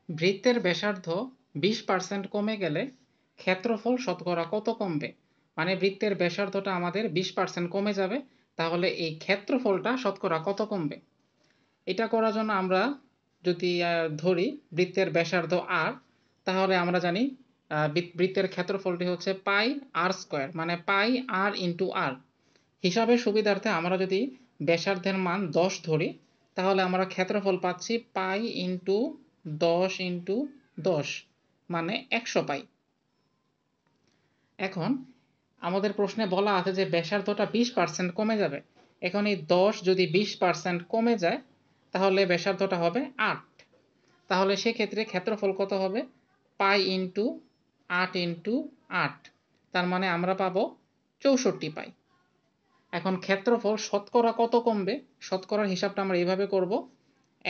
বৃত্তের ব্যাসার্ধ 20% কমে গেলে ক্ষেত্রফল শতকরা কত কমবে? মানে বৃত্তের ব্যাসার্ধটা আমাদের 20% কমে যাবে, তাহলে এই ক্ষেত্রফলটা শতকরা কত কমবে? এটা করার জন্য আমরা যদি ধরি বৃত্তের ব্যাসার্ধ r, তাহলে আমরা জানি বৃত্তের ক্ষেত্রফলটি হচ্ছে পাই r স্কয়ার, মানে পাই r ইন্টু r। হিসাবের সুবিধার্থে আমরা যদি ব্যাসার্ধের মান 10 ধরি, তাহলে আমরা ক্ষেত্রফল পাচ্ছি পাই ইন্টু 10 ইন্টু 10, মানে 100 পাই। এখন আমাদের প্রশ্নে বলা আছে যে ব্যাসার্ধটা 20% কমে যাবে। এখন এই 10 যদি 20% কমে যায়, তাহলে ব্যাসার্ধটা হবে 8। তাহলে সেক্ষেত্রে ক্ষেত্রফল কত হবে? পাই ইন্টু 8 ইন্টু 8, তার মানে আমরা পাবো 64 পাই। এখন ক্ষেত্রফল শতকরা কত কমবে? শতকরার হিসাবটা আমরা এইভাবে করব,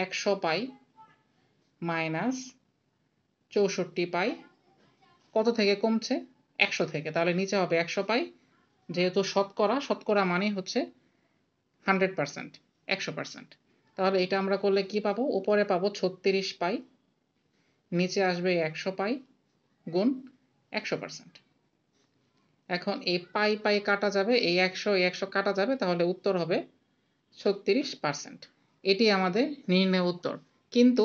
100 পাই মাইনাস 64 পাই কত থেকে কমছে? 100 থেকে। তাহলে নিচে হবে 100 পাই, যেহেতু শতকরা, শতকরা মানে হচ্ছে 100%, 100%। তাহলে এটা আমরা করলে কি পাবো? উপরে পাবো 36 পাই, নিচে আসবে 100 পাই গুণ 100%। এখন এই পাই পাই কাটা যাবে, এই 100 কাটা যাবে, তাহলে উত্তর হবে 36%। এটি আমাদের নির্ণয় উত্তর। কিন্তু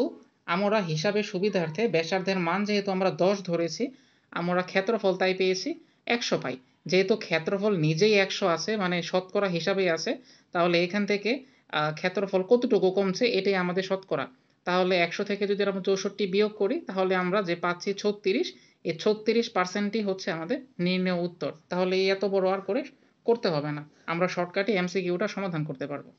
আমরা হিসাবের সুবিধার্থে ব্যাসার্ধের মান যেহেতু আমরা 10 ধরেছি, আমরা ক্ষেত্রফল তাই পেয়েছি 100 পাই। যেহেতু ক্ষেত্রফল নিজেই 100 আছে, মানে শতকরা হিসাবেই আছে, তাহলে এখান থেকে ক্ষেত্রফল কতটুকু কমছে এটাই আমাদের শতকরা। তাহলে 100 থেকে যদি আমরা 64 বিয়োগ করি, তাহলে আমরা যে পাচ্ছি 36, এই 36%ই হচ্ছে আমাদের নির্ণয় উত্তর। তাহলে এই এত বড় আর করে করতে হবে না, আমরা শর্টকাটে এমসিকিউটা সমাধান করতে পারবো।